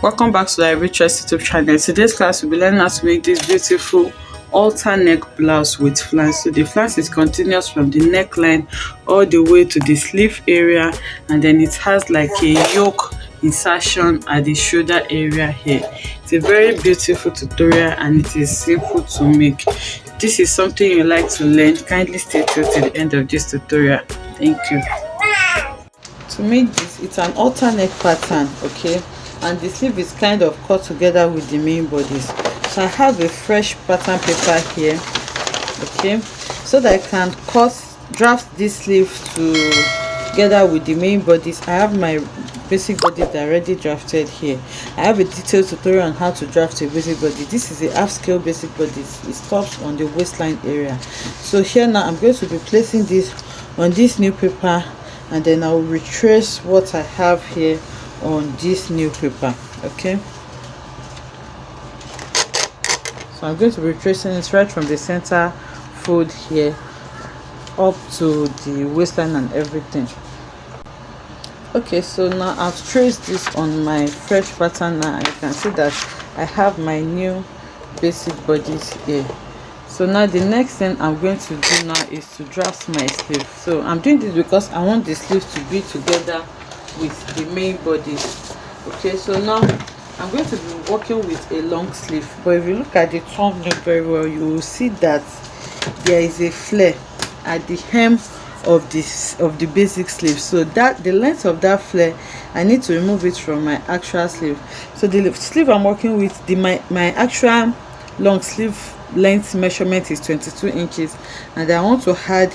Welcome back to the Richest YouTube channel. Today's class will be learning how to make this beautiful halter neck blouse with flange. So the flange is continuous from the neckline all the way to the sleeve area, and then it has like a yoke insertion at the shoulder area here. It's a very beautiful tutorial and it is simple to make. This is something you like to learn, kindly stay till the end of this tutorial. Thank you. To make this, it's an halter neck pattern, okay, and the sleeve is kind of cut together with the main bodice. So I have a fresh pattern paper here, okay, so that I can draft this sleeve together with the main bodice. I have my basic bodice already drafted here. I have a detailed tutorial on how to draft a basic body. This is a half scale basic bodice. It stops on the waistline area. So here now I'm going to be placing this on this new paper, and then I will retrace what I have here on this new paper. Okay, so I'm going to be retracing it right from the center fold here up to the waistline and everything. Okay, so now I've traced this on my fresh pattern now, and you can see that I have my new basic bodice here. So now the next thing I'm going to do now is to draft my sleeve. So I'm doing this because I want the sleeve to be together with the main body. Okay, so now I'm going to be working with a long sleeve, but if you look at the thumbnail very well, you will see that there is a flare at the hem of the basic sleeve. So that the length of that flare, I need to remove it from my actual sleeve. So the sleeve I'm working with, my actual long sleeve length measurement is 22 inches, and I want to add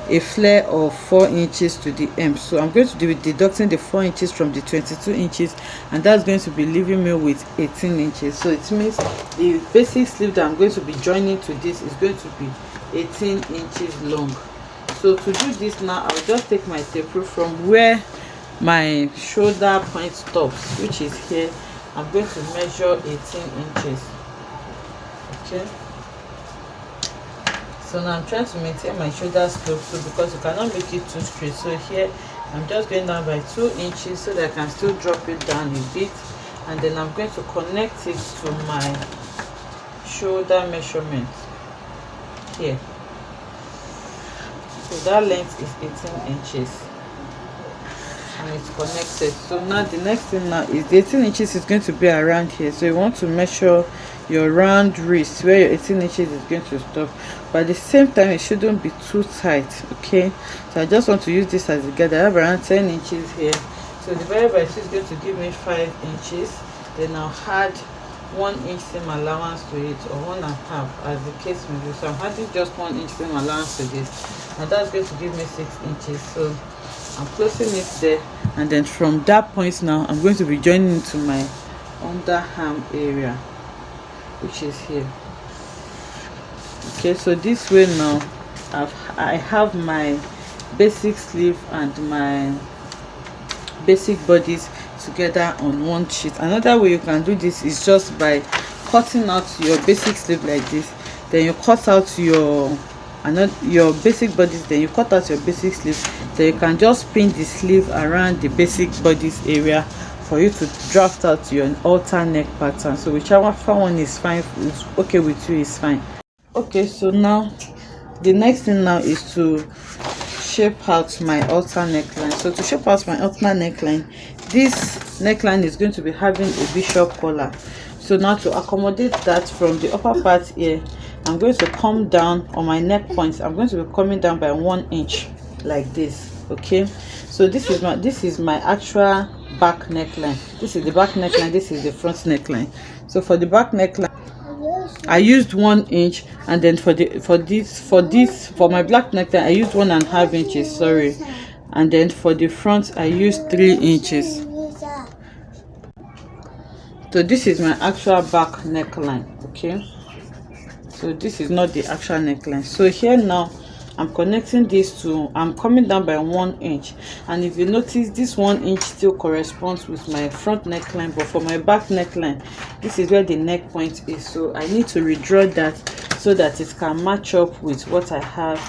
a flare of 4 inches to the hem. So I'm going to be deducting the 4 inches from the 22 inches, and that's going to be leaving me with 18 inches. So it means the basic sleeve that I'm going to be joining to this is going to be 18 inches long. So to do this now, I'll just take my tape rule from where my shoulder point stops, which is here. I'm going to measure 18 inches. Okay, so now I'm trying to maintain my shoulder slope, so because you cannot make it too straight. So here I'm just going down by 2 inches so that I can still drop it down a bit, and then I'm going to connect it to my shoulder measurement here. So that length is 18 inches and it's connected. So now the next thing now is the 18 inches is going to be around here. So you want to measure your round wrist where your 18 inches is going to stop, but at the same time it shouldn't be too tight. Okay, so I just want to use this as a guide. I have around 10 inches here, so divided by 2 is going to give me 5 inches. Then I'll add 1 inch seam allowance to it, or 1.5 as the case may be. So I'm adding just 1 inch seam allowance to this, and that's going to give me 6 inches. So I'm placing it there, and then from that point now I'm going to be joining into my underarm area, which is here. Okay, so this way now I have my basic sleeve and my basic bodies together on one sheet. Another way you can do this is just by cutting out your basic sleeve like this, then you cut out your basic bodies, then you cut out your basic sleeve, then you can just pin the sleeve around the basic bodies area for you to draft out your halter neck pattern. So whichever one is fine, is okay with you, is fine. Okay, so now the next thing now is to shape out my halter neckline. So to shape out my halter neckline, this neckline is going to be having a bishop collar. So now to accommodate that, from the upper part here, I'm going to come down on my neck points. I'm going to be coming down by 1 inch like this. Okay, so this is my actual back neckline. This is the back neckline, this is the front neckline. So for the back neckline I used 1 inch, and then for my black neckline I used 1.5 inches, sorry, and then for the front I used 3 inches. So this is my actual back neckline. Okay, so this is not the actual neckline. So here now I'm connecting this to, I'm coming down by 1 inch, and if you notice, this 1 inch still corresponds with my front neckline, but for my back neckline, this is where the neck point is. So I need to redraw that so that it can match up with what I have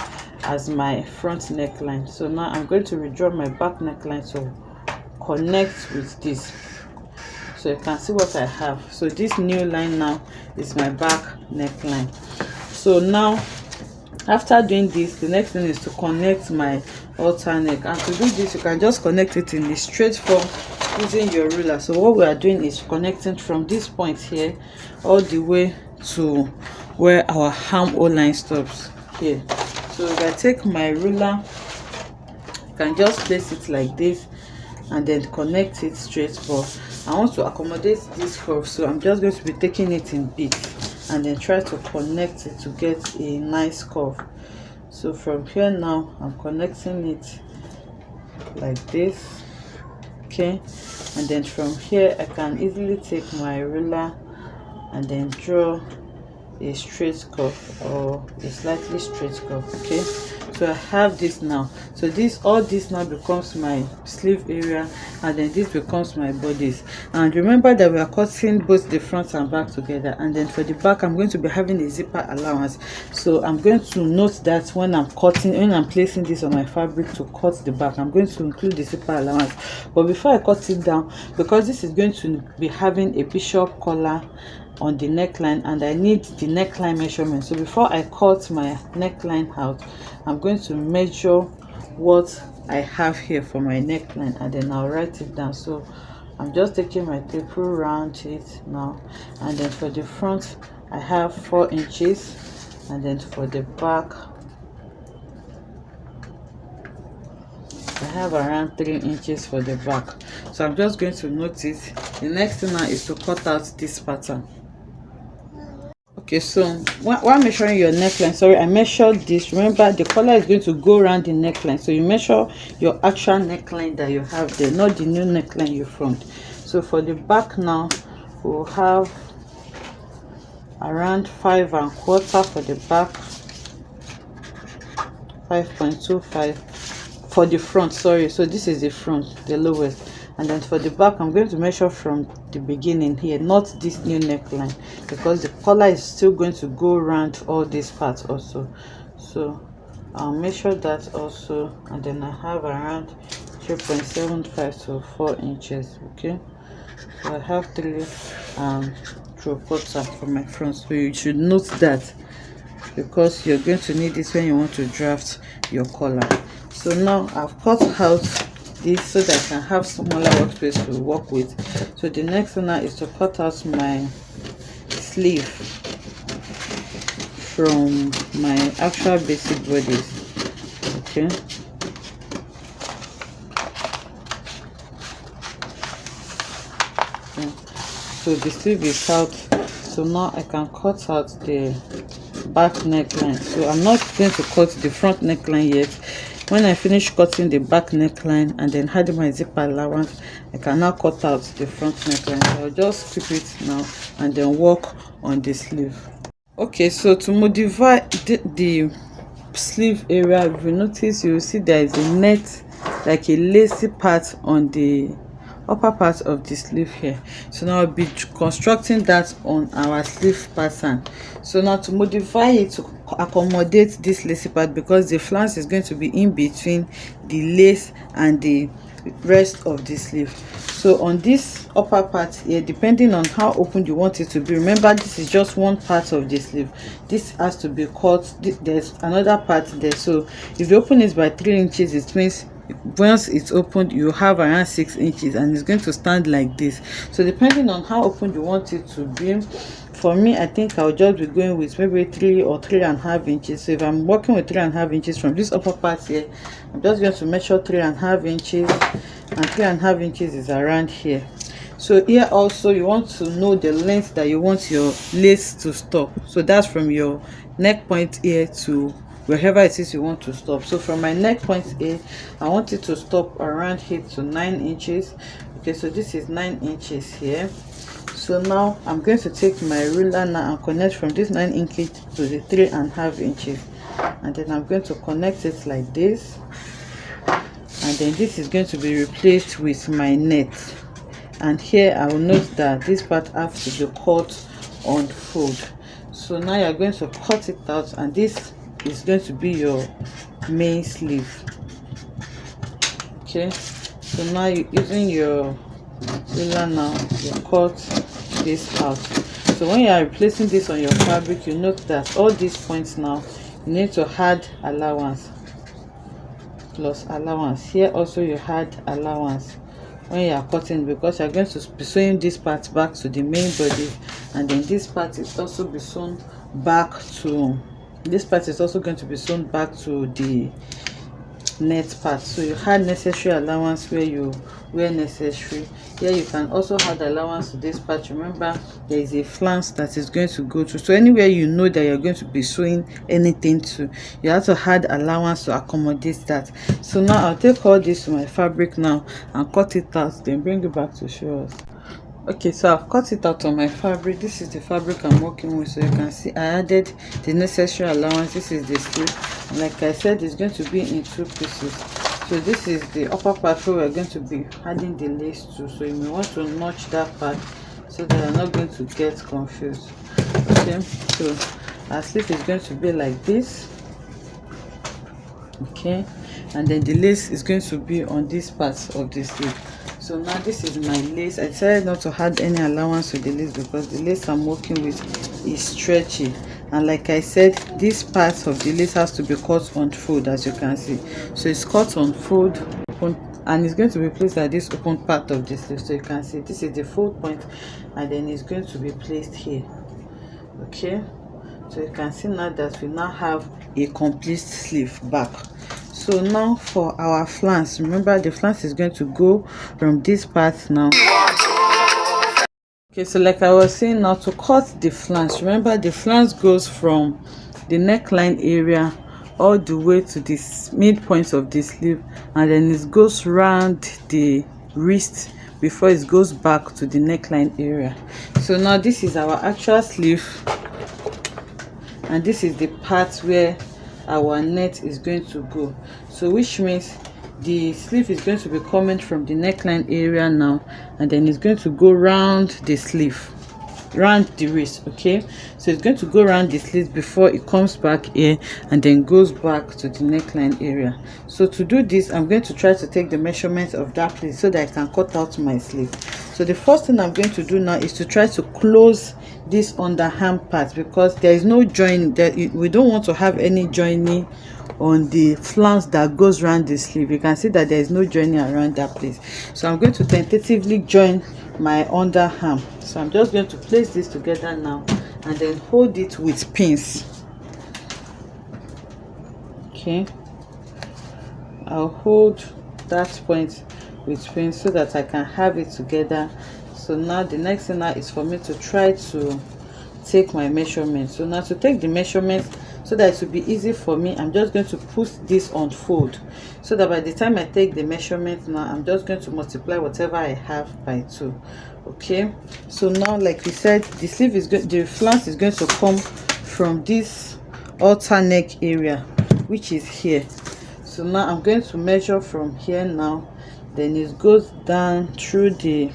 as my front neckline. So now I'm going to redraw my back neckline to connect with this. so you can see what I have. So this new line now is my back neckline. So now after doing this, the next thing is to connect my halter neck, and to do this you can just connect it in the straight form using your ruler. So what we are doing is connecting from this point here all the way to where our armhole line stops here. So if I take my ruler, I can just place it like this and then connect it straight, but I want to accommodate this curve, so I'm just going to be taking it in bits and then try to connect it to get a nice curve. So from here now I'm connecting it like this, okay, and then from here I can easily take my ruler and then draw a straight curve or a slightly straight curve. Okay, so I have this now. So all this now becomes my sleeve area, and then this becomes my bodice. And remember that we are cutting both the front and back together, and then for the back I'm going to be having a zipper allowance. So I'm going to note that when I'm placing this on my fabric to cut the back, I'm going to include the zipper allowance. But before I cut it down, because this is going to be having a bishop collar on the neckline and I need the neckline measurement, so before I cut my neckline out, I'm going to measure what I have here for my neckline and then I'll write it down. So I'm just taking my tape, round it now, and then for the front I have 4 inches, and then for the back I have around 3 inches for the back. So I'm just going to note it. The next thing now is to cut out this pattern. Okay, so while measuring your neckline, sorry, I measured this. Remember, the collar is going to go around the neckline, so you measure your actual neckline that you have there, not the new neckline you formed. So for the back now, we'll have around 5 1/4 for the back, 5.25 for the front, sorry. So this is the front, the lowest, and then for the back I'm going to measure from the beginning here, not this new neckline, because the collar is still going to go around all these parts also. So I'll measure that also, and then I have around 3.75 to 4 inches. Okay, so I have 3 3/4 for my front, so you should note that, because you're going to need this when you want to draft your collar. So now I've cut out this so that I can have smaller workspace to work with. So the next thing now is to cut out my sleeve from my actual basic bodice. Okay, so the sleeve is out, so now I can cut out the back neckline. So I'm not going to cut the front neckline yet. When I finish cutting the back neckline and then adding my zipper allowance, I can now cut out the front neckline. So I'll just keep it now and then work on the sleeve. Okay, so to modify the sleeve area, if you notice, you will see there is a net, like a lacy part on the upper part of the sleeve here. So now I'll be constructing that on our sleeve pattern. So now to modify it to accommodate this lacy part, because the flange is going to be in between the lace and the rest of the sleeve. So on this upper part here, depending on how open you want it to be, remember this is just one part of the sleeve, this has to be cut. There's another part there, so if you open it by 3 inches, it means once it's opened you have around 6 inches and it's going to stand like this. So depending on how open you want it to be, for me I think I'll just be going with maybe 3 or 3.5 inches. So if I'm working with 3.5 inches from this upper part here, I'm just going to measure 3.5 inches, and 3.5 inches is around here. So here also you want to know the length that you want your lace to stop. So that's from your neck point here to wherever it is you want to stop. So from my neck point here, I want it to stop around here to 9 inches. Okay, so this is 9 inches here. So now I'm going to take my ruler now and connect from this 9 inches to the 3.5 inches, and then I'm going to connect it like this, and then this is going to be replaced with my net. And here I will note that this part has to be cut on fold. So now you're going to cut it out, and this is going to be your main sleeve. Okay, so now you're using your ruler now, you cut this out. So when you are replacing this on your fabric, you note that all these points now, you need to add allowance plus allowance. Here also you add allowance when you are cutting, because you are going to be sewing this part back to the main body, and then this part is also be sewn back to the net part. So you had necessary allowance where necessary. Here you can also add allowance to this part. Remember, there is a flange that is going to go to, so anywhere you know that you're going to be sewing anything to, you have to add allowance to accommodate that. So now I'll take all this to my fabric now and cut it out, then bring it back to show us. Okay, so I've cut it out on my fabric. This is the fabric I'm working with, so you can see I added the necessary allowance. This is the sleeve, and like I said, it's going to be in 2 pieces. So this is the upper part where we're going to be adding the lace to, so you may want to notch that part so that you're not going to get confused. Okay, so our sleeve is going to be like this. Okay, and then the lace is going to be on this part of the sleeve. So now this is my lace. I decided not to add any allowance to the lace because the lace I'm working with is stretchy, and like I said, this part of the lace has to be cut on fold, as you can see. So it's cut on fold, and it's going to be placed at this open part of the sleeve. So you can see this is the fold point, and then it's going to be placed here. Okay, so you can see now that we now have a complete sleeve back. So now for our flange, remember the flange is going to go from this part now. Okay, so like I was saying, now to cut the flange, remember the flange goes from the neckline area all the way to this midpoint of the sleeve, and then it goes round the wrist before it goes back to the neckline area. So now this is our actual sleeve, and this is the part where our net is going to go. So which means the sleeve is going to be coming from the neckline area now, and then it's going to go round the sleeve, round the wrist. Okay, so it's going to go around the sleeve before it comes back here and then goes back to the neckline area. So to do this, I'm going to try to take the measurements of that place so that I can cut out my sleeve. So the first thing I'm going to do now is to try to close this underarm part, because there is no join that we don't want to have any joining on the flange that goes around the sleeve. You can see that there is no joining around that place. So I'm going to tentatively join my underarm. So I'm just going to place this together now and then hold it with pins. Okay, I'll hold that point with pins so that I can have it together. So now the next thing now is for me to try to take my measurements. So now to take the measurements so that it will be easy for me, I'm just going to put this on fold, so that by the time I take the measurement now, I'm just going to multiply whatever I have by 2. Okay, so now like we said, the sleeve is the flange is going to come from this outer neck area, which is here. So now I'm going to measure from here now, then it goes down through the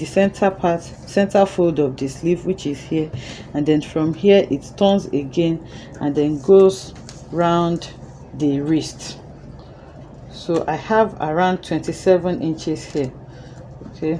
center fold of the sleeve, which is here, and then from here it turns again and then goes round the wrist. So I have around 27 inches here. Okay,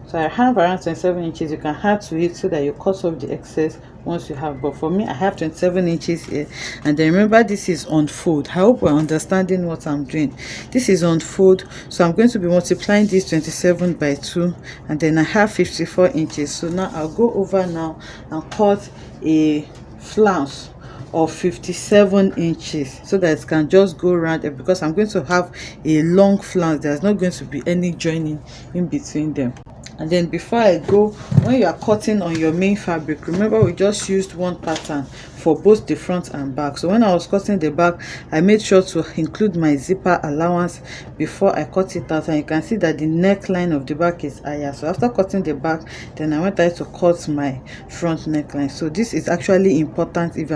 so I have around 27 inches. You can add to it so that you cut off the excess once you have, but for me I have 27 inches here. And then remember, this is on fold. I hope we're understanding what I'm doing. This is on fold, so I'm going to be multiplying this 27 by 2, and then I have 54 inches. So now I'll go over now and cut a flange of 57 inches so that it can just go around it, because I'm going to have a long flange. There's not going to be any joining in between them. And then before I go, when you are cutting on your main fabric, remember we just used one pattern for both the front and back. So when I was cutting the back, I made sure to include my zipper allowance before I cut it out, and you can see that the neckline of the back is higher. So after cutting the back, then I went ahead to cut my front neckline. So this is actually important. If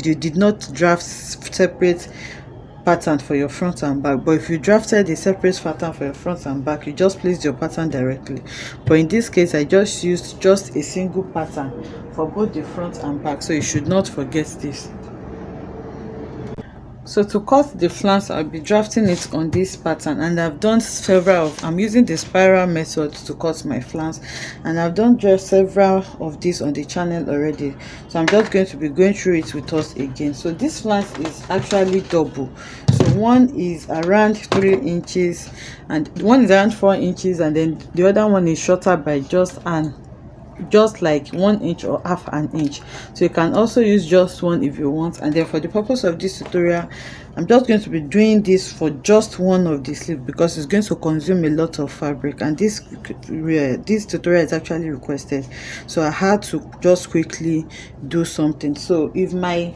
you did not draft separate pattern for your front and back, but if you drafted a separate pattern for your front and back, you just placed your pattern directly. But in this case, I just used just a single pattern for both the front and back, so you should not forget this. So to cut the flange, I'll be drafting it on this pattern, and I've done several of, I'm using the spiral method to cut my flange, and I've done just several of these on the channel already, so I'm just going to be going through it with us again. So this flange is actually double, so one is around 3 inches and one is around 4 inches, and then the other one is shorter by just like 1 inch or half an inch. So you can also use just one if you want. And then for the purpose of this tutorial, I'm just going to be doing this for just one of the sleeves because it's going to consume a lot of fabric, and this tutorial is actually requested, so I had to just quickly do something. So if my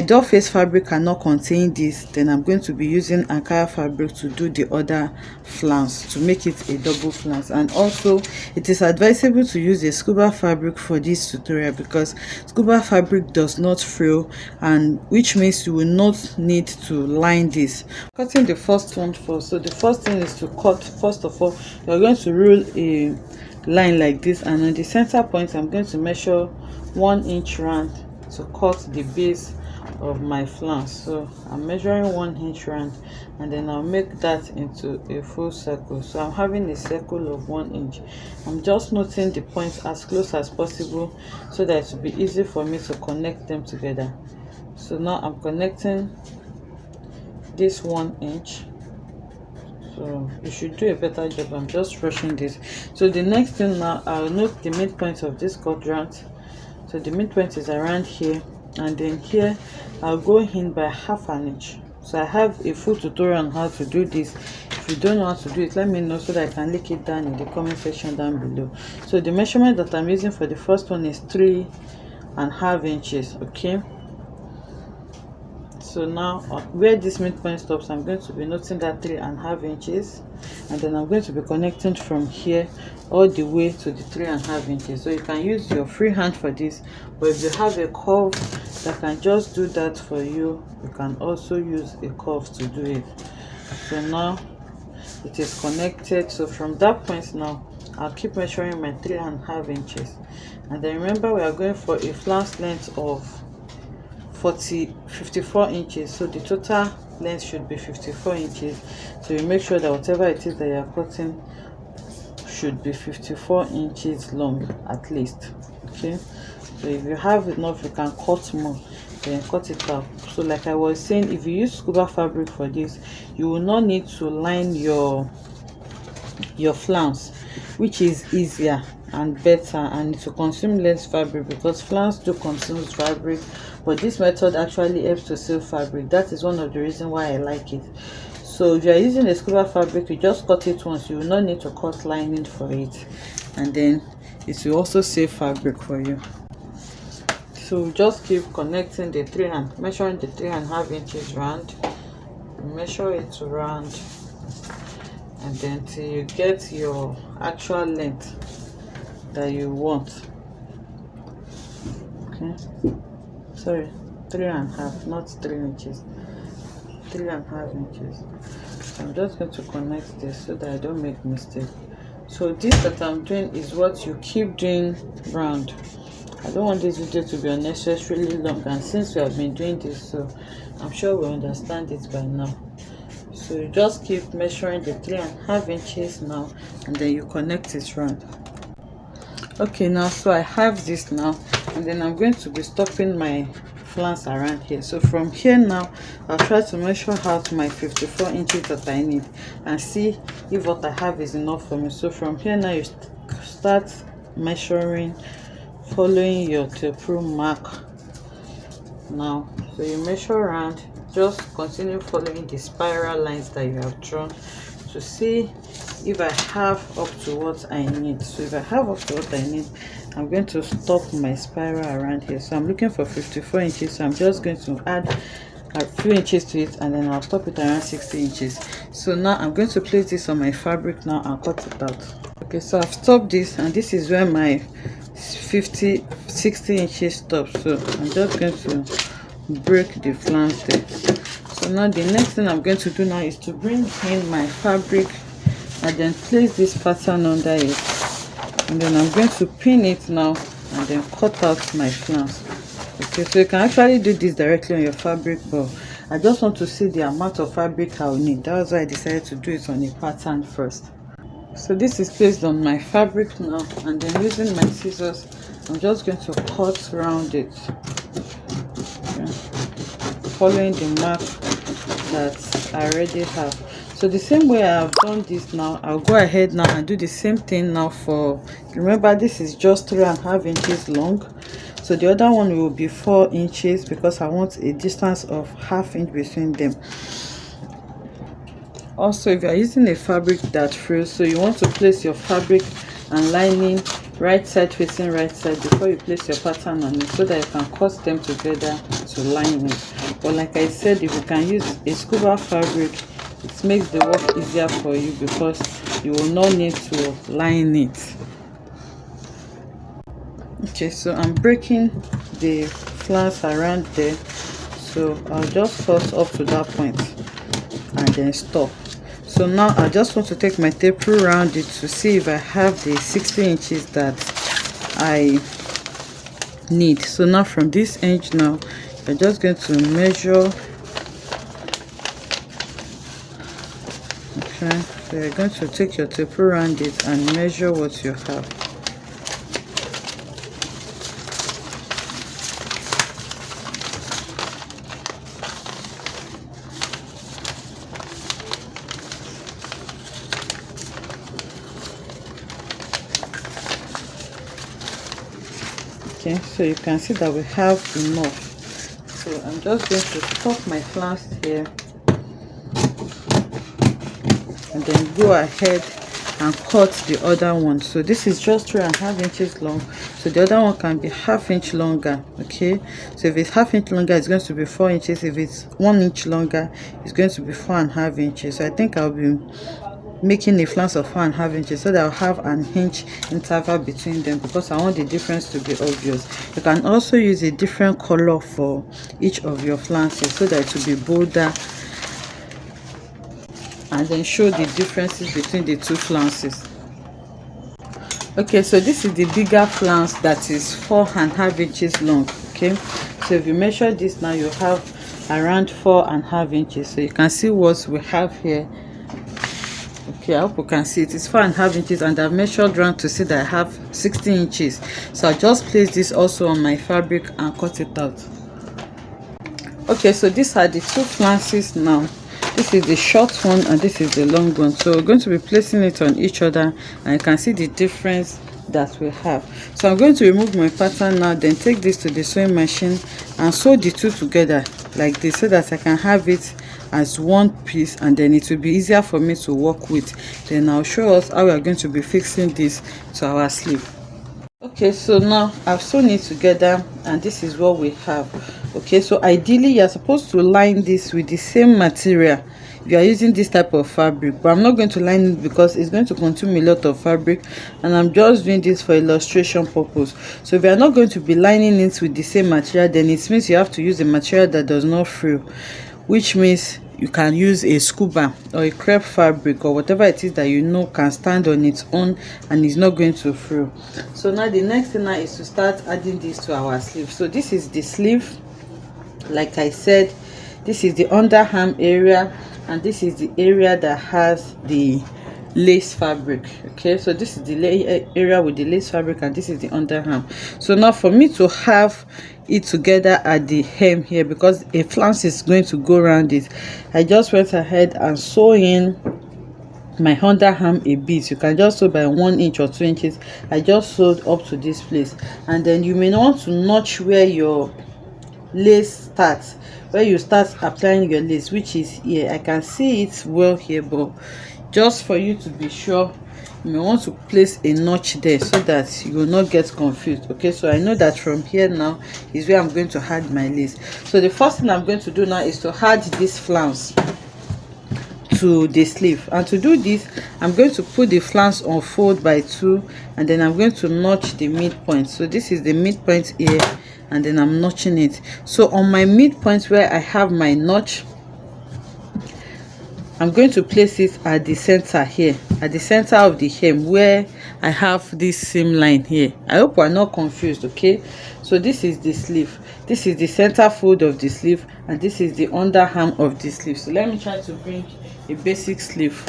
doll face fabric cannot contain this, then I'm going to be using Ankara fabric to do the other flange to make it a double flange. And also it is advisable to use a scuba fabric for this tutorial because scuba fabric does not frill, and which means you will not need to line this. Cutting the first one first. So the first thing is to cut. First of all, you're going to rule a line like this, and on the center point I'm going to measure 1 inch round to cut the base of my flange. So I'm measuring 1 inch round, and then I'll make that into a full circle. So I'm having a circle of 1 inch. I'm just noting the points as close as possible so that it will be easy for me to connect them together. So now I'm connecting this 1 inch. So you should do a better job. I'm just rushing this. So the next thing, now I'll note the midpoint of this quadrant. So the midpoint is around here, and then here I'll go in by half an inch. So I have a full tutorial on how to do this. If you don't know how to do it, let me know so that I can link it down in the comment section down below. So the measurement that I'm using for the first one is 3.5 inches. Okay, so now where this midpoint stops, I'm going to be noting that 3.5 inches, and then I'm going to be connecting from here all the way to the 3.5 inches. So you can use your free hand for this, but if you have a curve that can just do that for you, you can also use a curve to do it. So now it is connected. So from that point now I'll keep measuring my 3.5 inches, and then remember we are going for a flange length of 54 inches. So the total length should be 54 inches. So you make sure that whatever it is that you are cutting should be 54 inches long at least. Okay, so if you have enough, you can cut more, then cut it out. So like I was saying, if you use scuba fabric for this, you will not need to line your flange, which is easier and better, and it will consume less fabric because flange do consume fabric, but this method actually helps to save fabric. That is one of the reasons why I like it. So if you are using a scuba fabric, you just cut it once, you will not need to cut lining for it, and then it will also save fabric for you. So just keep connecting the measuring the 3.5 inches round, measure it round, and then till you get your actual length that you want. Okay, sorry, 3.5, not 3 inches, 3.5 inches. So I'm just going to connect this so that I don't make mistake. So this that I'm doing is what you keep doing round. I don't want this video to be unnecessarily long, and since we have been doing this, so I'm sure we understand it by now. So you just keep measuring the 3.5 inches now, and then you connect it round. Okay, now so I have this now, and then I'm going to be stopping my flange around here. So from here now I'll try to measure out my 54 inches that I need and see if what I have is enough for me. So from here now you start measuring, following your tape rule mark now. So you measure around, just continue following the spiral lines that you have drawn to see if I have up to what I need. So if I have up to what I need, I'm going to stop my spiral around here. So I'm looking for 54 inches, so I'm just going to add a few inches to it, and then I'll stop it around 60 inches. So now I'm going to place this on my fabric now and cut it out. Okay, so I've stopped this, and this is where my 60 inches stops. So I'm just going to break the flange there. So now the next thing I'm going to do now is to bring in my fabric and then place this pattern under it, and then I'm going to pin it now and then cut out my flange. Okay, so you can actually do this directly on your fabric, but I just want to see the amount of fabric I'll need. That's why I decided to do it on a pattern first. So this is placed on my fabric now, and then using my scissors, I'm just going to cut around it, okay, following the mark that I already have. So the same way I've done this now, I'll go ahead now and do the same thing now for, remember this is just 3.5 inches long, so the other one will be 4 inches because I want a distance of 1/2 inch between them. Also, if you are using a fabric that frills, so you want to place your fabric and lining right side facing right side before you place your pattern on it, so that you can cut them together to line it. But like I said, if you can use a scuba fabric, it makes the work easier for you because you will not need to line it. Okay, so I'm breaking the flange around there, so I'll just cut up to that point and then stop. So now I just want to take my tape around it to see if I have the 60 inches that I need. So now from this edge now, you're just going to measure. Okay, so you're going to take your tape around it and measure what you have. Okay, so you can see that we have enough. So I'm just going to stop my flange here and then go ahead and cut the other one. So this is just 3.5 inches long, so the other one can be 1/2 inch longer. Okay, so if it's 1/2 inch longer, it's going to be 4 inches. If it's 1 inch longer, it's going to be 4.5 inches. So I think I'll be making a flange of 4.5 inches, so that I'll have an inch interval between them because I want the difference to be obvious. You can also use a different color for each of your flanges so that it will be bolder and then show the differences between the two flanges. Okay, so this is the bigger flange that is 4.5 inches long. Okay, so if you measure this now, you have around 4.5 inches. So you can see what we have here. Okay, I hope you can see it. It's 4.5 inches, and I've measured around to see that I have 60 inches. So I just place this also on my fabric and cut it out. Okay, so these are the two flanges now. This is the short one and this is the long one. So we're going to be placing it on each other, and you can see the difference that we have. So I'm going to remove my pattern now, then take this to the sewing machine and sew the two together like this, so that I can have it as one piece, and then it will be easier for me to work with. Then I'll show us how we are going to be fixing this to our sleeve. Okay, so now I've sewn it together and this is what we have. Okay, so ideally you're supposed to line this with the same material if you are using this type of fabric, but I'm not going to line it because it's going to consume a lot of fabric, and I'm just doing this for illustration purpose. So if you are not going to be lining it with the same material, then it means you have to use a material that does not frill, which means you can use a scuba or a crepe fabric or whatever it is that you know can stand on its own and is not going to frill. So now the next thing now is to start adding this to our sleeve. So this is the sleeve. Like I said, this is the underarm area, and this is the area that has the lace fabric. Okay, so this is the area with the lace fabric, and this is the underarm. So now for me to have it together at the hem here, because a flange is going to go around it, I just went ahead and sew in my underarm a bit. You can just sew by 1 inch or 2 inches. I just sewed up to this place, and then you may want to notch where your lace starts, where you start applying your lace, which is here. I can see it well here, but just for you to be sure, you may want to place a notch there so that you will not get confused. Okay, so I know that from here now is where I'm going to add my lace. So the first thing I'm going to do now is to add this flange to the sleeve, and to do this I'm going to put the flange on fold by 2, and then I'm going to notch the midpoint. So this is the midpoint here, and then I'm notching it. So on my midpoint where I have my notch, I'm going to place it at the center here, at the center of the hem, where I have this seam line here. I hope we're not confused. Okay, so this is the sleeve, this is the center fold of the sleeve, and this is the underarm of the sleeve. So let me try to bring a basic sleeve.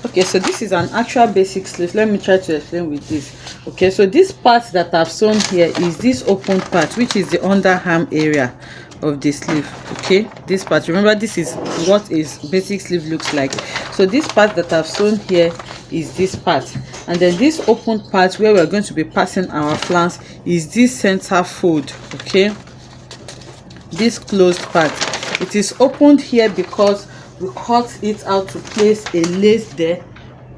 Okay, so this is an actual basic sleeve. Let me try to explain with this. Okay, so this part that I've sewn here is this open part, which is the underarm area of the sleeve. Okay, this part, remember, this is what is basic sleeve looks like. So this part that I've sewn here is this part, and then this open part where we're going to be passing our flange is this center fold. Okay, this closed part, it is opened here because we cut it out to place a lace there,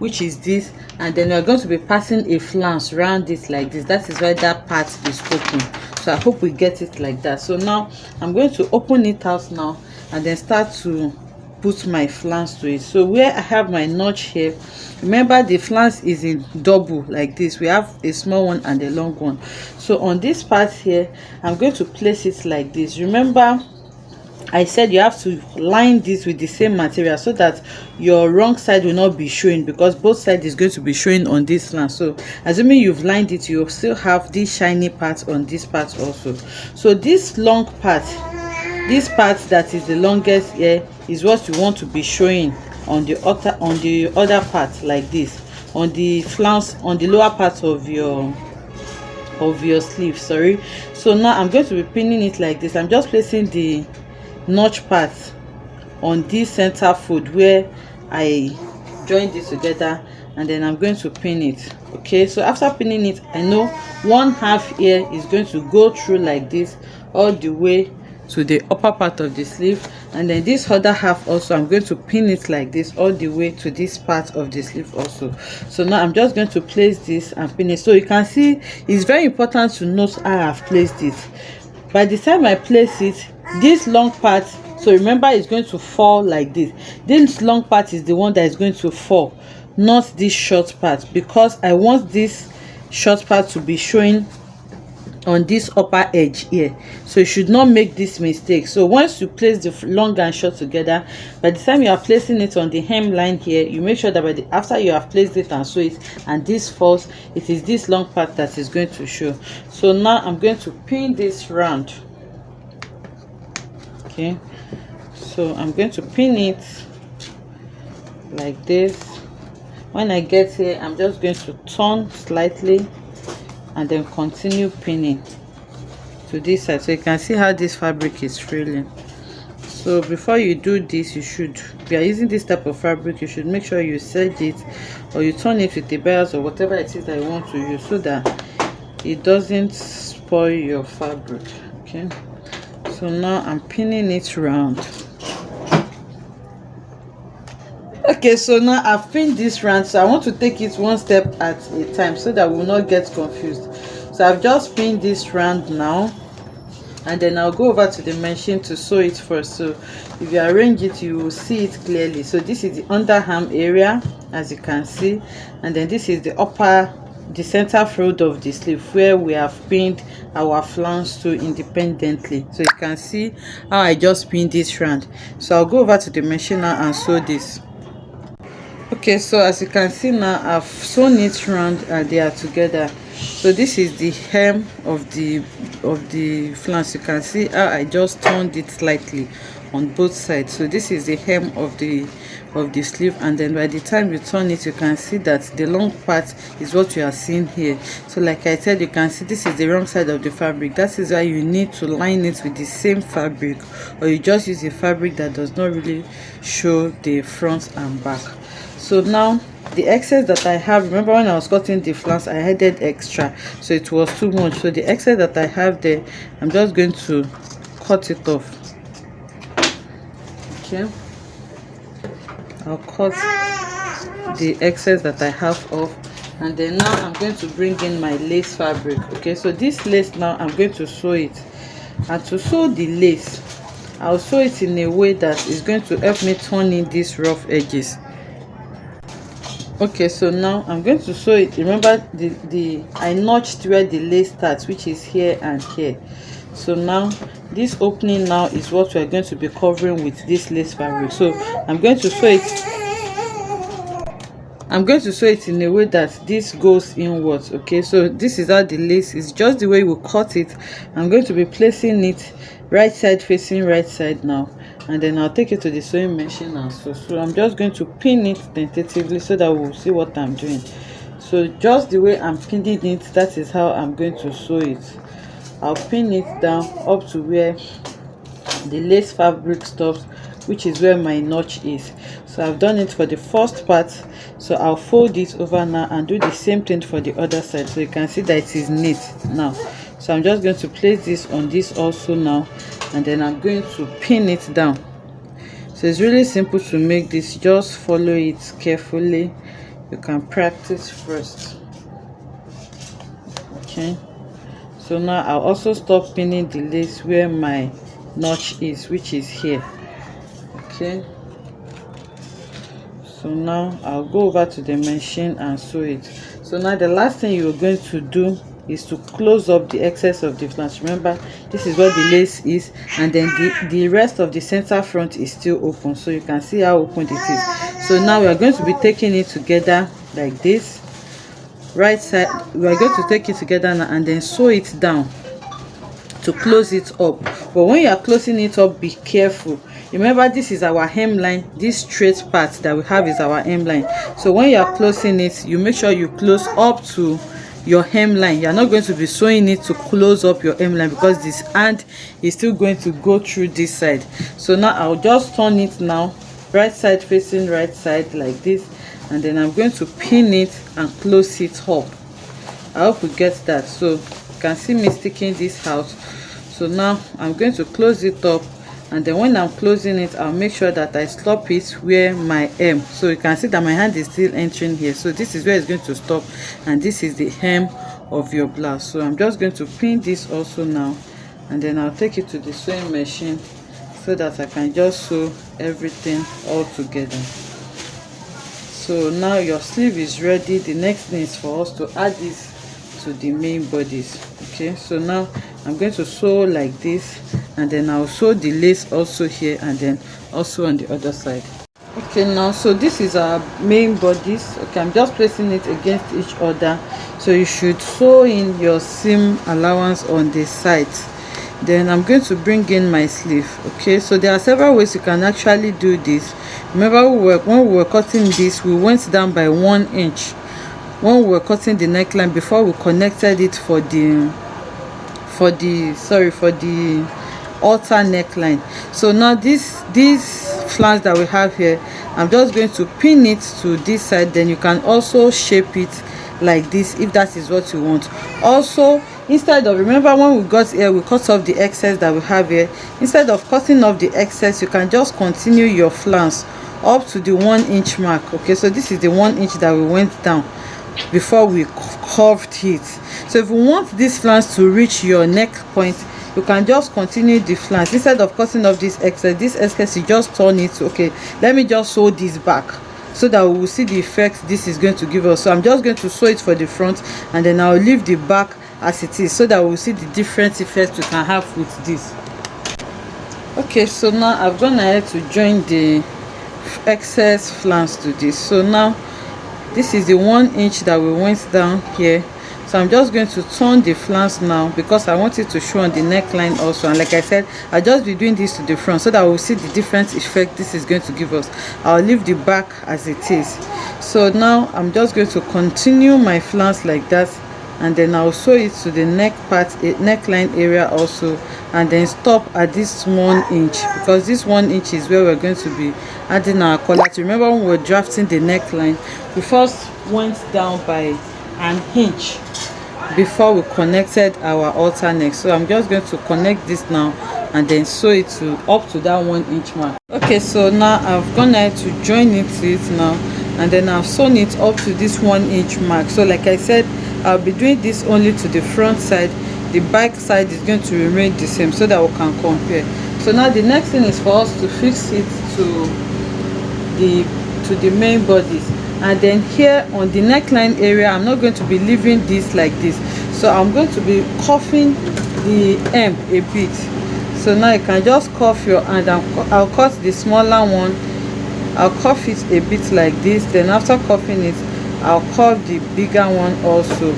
which is this, and then we're going to be passing a flange around this like this. That is why that part is open. So I hope we get it like that. So now I'm going to open it out now and then start to put my flange to it. So where I have my notch here, remember the flange is in double like this. We have a small one and a long one. So on this part here, I'm going to place it like this. Remember, I said you have to line this with the same material so that your wrong side will not be showing, because both sides is going to be showing on this flange. So assuming you've lined it, you still have this shiny part on this part also. So this long part, this part that is the longest here, is what you want to be showing on the other part like this, on the flange, on the lower part of your sleeve. Sorry. So now I'm going to be pinning it like this. I'm just placing the notch part on this center fold where I joined this together, and then I'm going to pin it. Okay, so after pinning it, I know one half here is going to go through like this all the way to the upper part of the sleeve, and then this other half also I'm going to pin it like this all the way to this part of the sleeve also. So now I'm just going to place this and pin it. So you can see it's very important to note how I've placed it. By the time I place it, this long part, so remember, it's going to fall like this. This long part is the one that is going to fall, not this short part, because I want this short part to be showing on this upper edge here. So you should not make this mistake. So once you place the long and short together, by the time you are placing it on the hemline here, you make sure that after you have placed it and sew it and this falls, it is this long part that is going to show. So now I'm going to pin this round. Okay, so I'm going to pin it like this. When I get here, I'm just going to turn slightly and then continue pinning to this side, so you can see how this fabric is trailing. So before you do this, you should, if you are using this type of fabric, you should make sure you set it or you turn it with the bias or whatever it is that you want to use, so that it doesn't spoil your fabric. Okay, so now I'm pinning it round. Okay, so now I've pinned this round, so I want to take it one step at a time so that we will not get confused. So I've just pinned this round now, and then I'll go over to the machine to sew it first. So if you arrange it, you will see it clearly. So this is the underarm area, as you can see, and then this is the upper, the center fold of the sleeve where we have pinned our flange to independently. So you can see how I just pinned this round. So I'll go over to the machine now and sew this. Okay, so as you can see now, I've sewn it round and they are together. So this is the hem of the flange. You can see how I just turned it slightly on both sides. So this is the hem of the sleeve, and then by the time you turn it, you can see that the long part is what you are seeing here. So like I said, you can see this is the wrong side of the fabric. That is why you need to line it with the same fabric, or you just use a fabric that does not really show the front and back. So now the excess that I have, remember when I was cutting the flange, I added extra, so it was too much. So the excess that I have there, I'm just going to cut it off. Okay, I'll cut the excess that I have off, and then now I'm going to bring in my lace fabric. Okay, so this lace now I'm going to sew it, and to sew the lace, I'll sew it in a way that is going to help me turn in these rough edges. Okay, so now I'm going to sew it. Remember, I notched where the lace starts, which is here and here. So now this opening now is what we are going to be covering with this lace fabric. So I'm going to sew it. I'm going to sew it in a way that this goes inwards. Okay, so this is how the lace is, just the way we cut it. I'm going to be placing it right side facing right side now, and then I'll take it to the sewing machine and sew. So I'm just going to pin it tentatively so that we'll see what I'm doing. So just the way I'm pinning it, that is how I'm going to sew it. I'll pin it down up to where the lace fabric stops, which is where my notch is. So I've done it for the first part, so I'll fold it over now and do the same thing for the other side, so you can see that it is neat now. So I'm just going to place this on this also now, and then I'm going to pin it down. So it's really simple to make this, just follow it carefully. You can practice first. Okay, so now I'll also stop pinning the lace where my notch is, which is here. Okay, so now I'll go over to the machine and sew it. So now the last thing you're going to do is to close up the excess of the flange. Remember, this is where the lace is, and then the rest of the center front is still open, so you can see how open it is. So now we are going to be taking it together like this. Right side, we are going to take it together now and then sew it down to close it up. But when you are closing it up, be careful. Remember, this is our hemline. This straight part that we have is our hemline. So when you are closing it, you make sure you close up to your hemline. You are not going to be sewing it to close up your hemline, because this hand is still going to go through this side. So now I'll just turn it now, right side facing right side like this, and then I'm going to pin it and close it up. I hope you get that. So you can see me sticking this out. So now I'm going to close it up, and then when I'm closing it, I'll make sure that I stop it where my hem. So you can see that my hand is still entering here. So this is where it's going to stop, and this is the hem of your blouse. So I'm just going to pin this also now, and then I'll take it to the sewing machine so that I can just sew everything all together. So now your sleeve is ready. The next thing is for us to add this to the main bodice. Okay, so now I'm going to sew like this, and then I'll sew the lace also here, and then also on the other side. Okay, now so this is our main bodice. Okay, I'm just placing it against each other, so you should sew in your seam allowance on the sides. Then I'm going to bring in my sleeve. Okay, so there are several ways you can actually do this. Remember, when we were cutting this, we went down by 1 inch when we were cutting the neckline before we connected it for the halter neckline. So now this flange that we have here, I'm just going to pin it to this side. Then you can also shape it like this if that is what you want. Also, instead of, remember when we got here, we cut off the excess that we have here. Instead of cutting off the excess, you can just continue your flange up to the 1 inch mark. Okay, so this is the 1 inch that we went down before we curved it. So if you want this flange to reach your neck point, you can just continue the flange. Instead of cutting off this excess, you just turn it. Okay, let me just sew this back so that we will see the effect this is going to give us. So I'm just going to sew it for the front, and then I'll leave the back as it is, so that we'll see the different effects we can have with this. Okay, so now I've gone ahead to join the excess flange to this. So now this is the 1 inch that we went down here. So I'm just going to turn the flange now, because I want it to show on the neckline also. And like I said, I'll just be doing this to the front so that we'll see the different effect this is going to give us. I'll leave the back as it is. So now I'm just going to continue my flange like that, and then I'll sew it to the neckline area also, and then stop at this 1 inch, because this 1 inch is where we're going to be adding our collar to. Remember, when we were drafting the neckline, we first went down by an inch before we connected our halter neck. So I'm just going to connect this now and then sew it to up to that 1 inch mark. Okay, so now I've gone ahead to join it to it now, and then I've sewn it up to this 1 inch mark. So like I said, I'll be doing this only to the front side. The back side is going to remain the same so that we can compare. So now the next thing is for us to fix it to the main bodice. And then here on the neckline area, I'm not going to be leaving this like this, so I'm going to be cuffing the hem a bit. So now you can just cuff your hand. I'll cut the smaller one I'll cuff it a bit like this. Then after cuffing it, I'll cuff the bigger one also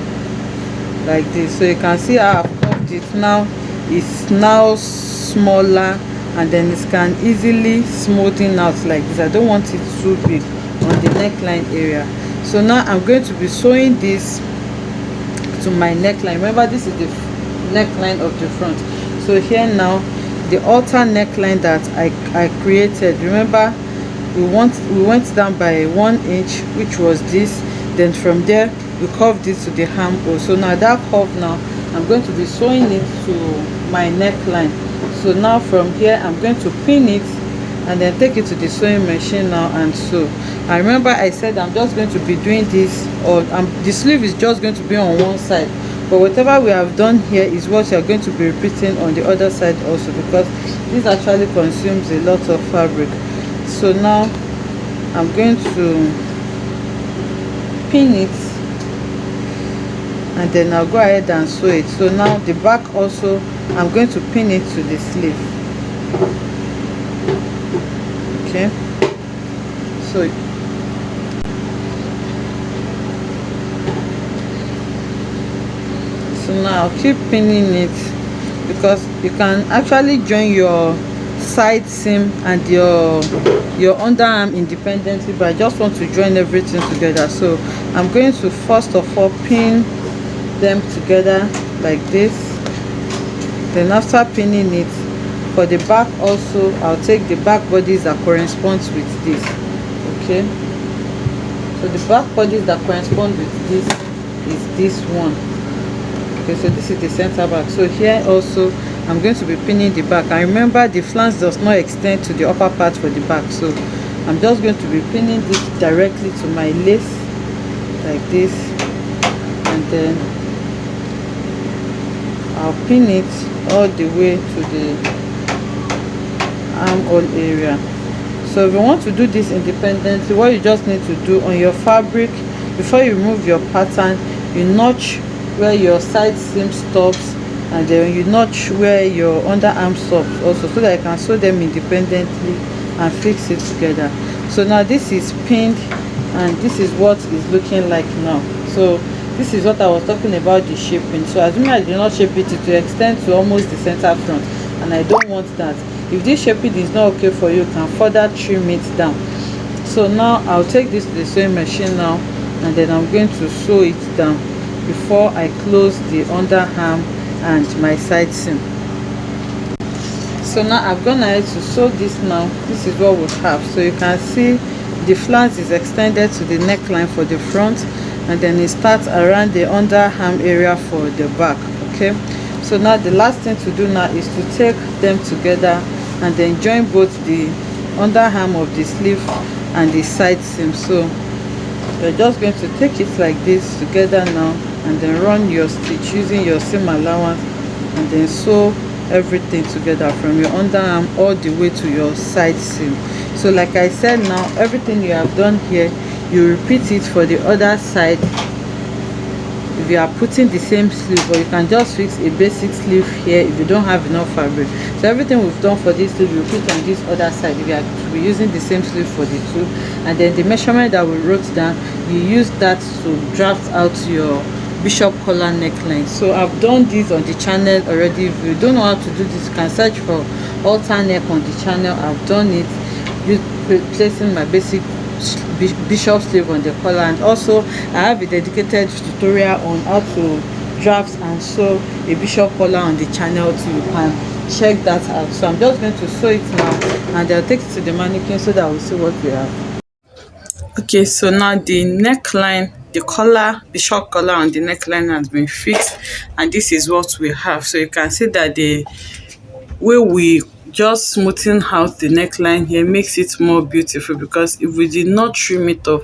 like this. So you can see how I've cuffed it now. It's now smaller, and then it can easily smoothen out like this. I don't want it too big on the neckline area. So now I'm going to be sewing this to my neckline. Remember, this is the neckline of the front. So here now, the alter neckline that I created, remember we went down by 1 inch, which was this. Then from there we curved it to the armhole. So now that curve, now I'm going to be sewing it to my neckline. So now from here I'm going to pin it and then take it to the sewing machine now and sew. I remember I said I'm just going to be doing this, or the sleeve is just going to be on one side, but whatever we have done here is what you are going to be repeating on the other side also, because this actually consumes a lot of fabric. So now I'm going to pin it, and then I'll go ahead and sew it. So now the back also, I'm going to pin it to the sleeve. Okay, so now I'll keep pinning it, because you can actually join your side seam and your underarm independently, but I just want to join everything together. So I'm going to first of all pin them together like this. Then after pinning it, for the back also, I'll take the back bodies that corresponds with this. Okay, so the back bodies that correspond with this is this one. Okay, so this is the center back. So here also I'm going to be pinning the back. And remember, the flange does not extend to the upper part for the back, so I'm just going to be pinning this directly to my lace like this, and then I'll pin it all the way to the armhole area. So if you want to do this independently, what you just need to do on your fabric, before you remove your pattern, you notch where your side seam stops, and then you notch where your underarm stops also, so that I can sew them independently and fix it together. So now this is pinned, and this is what it's looking like now. So this is what I was talking about, the shaping. So assuming I do not shape it to extend to almost the center front, and I don't want that. If this shaping is not okay for you, you can further trim it down. So now I'll take this to the sewing machine now, and then I'm going to sew it down before I close the underarm and my side seam. So now I've gone ahead to sew this now. This is what we have. So you can see the flange is extended to the neckline for the front, and then it starts around the underarm area for the back. Okay, so now the last thing to do now is to take them together and then join both the underarm of the sleeve and the side seam. So you're just going to take it like this together now, and then run your stitch using your seam allowance, and then sew everything together from your underarm all the way to your side seam. So like I said, now everything you have done here, you repeat it for the other side. If you are putting the same sleeve, or you can just fix a basic sleeve here if you don't have enough fabric. So everything we've done for this sleeve, you repeat on this other side if you are to be using the same sleeve for the two. And then the measurement that we wrote down, you use that to draft out your bishop collar neckline. So I've done this on the channel already. If you don't know how to do this, you can search for alter neck on the channel. I've done it, placing my basic bishop sleeve on the collar, and also I have a dedicated tutorial on how to draft and sew a bishop collar on the channel too. You can check that out. So I'm just going to sew it now, and I'll take it to the mannequin so that we'll see what we have. Okay, so now the neckline, the collar, the short collar on the neckline has been fixed, and this is what we have. So you can see that the way we just smoothing out the neckline here makes it more beautiful, because if we did not trim it off,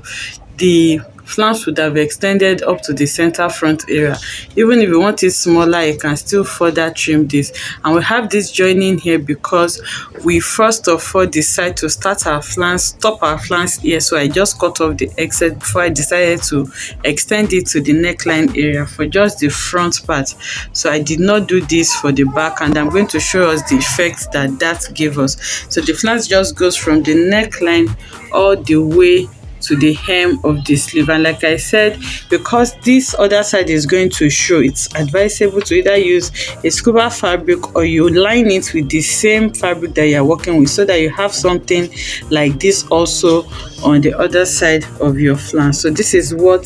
the flounce would have extended up to the center front area. Even if you want it smaller, you can still further trim this. And we have this joining here because we first of all decide to start our flange, stop our flange here. So I just cut off the excess before I decided to extend it to the neckline area for just the front part. So I did not do this for the back, and I'm going to show us the effect that that gave us. So the flange just goes from the neckline all the way to the hem of the sleeve. And like I said, because this other side is going to show, it's advisable to either use a scuba fabric or you line it with the same fabric that you're working with, so that you have something like this also on the other side of your flange. So this is what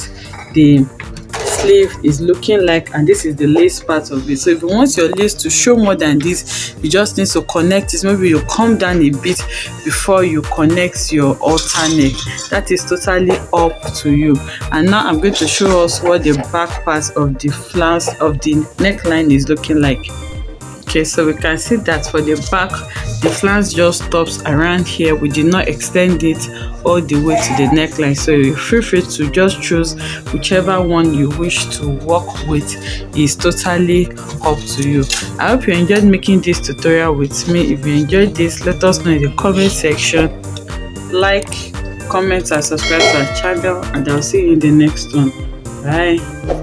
the sleeve is looking like, and this is the lace part of it. So if you want your lace to show more than this, you just need to connect it. Maybe you come down a bit before you connect your halter neck. That is totally up to you. And now I'm going to show us what the back part of the flange of the neckline is looking like. Okay, so we can see that for the back, the flange just stops around here. We did not extend it all the way to the neckline, so you feel free to just choose whichever one you wish to work with. Is totally up to you. I hope you enjoyed making this tutorial with me. If you enjoyed this, let us know in the comment section. Like, comment and subscribe to our channel, and I'll see you in the next one. Bye.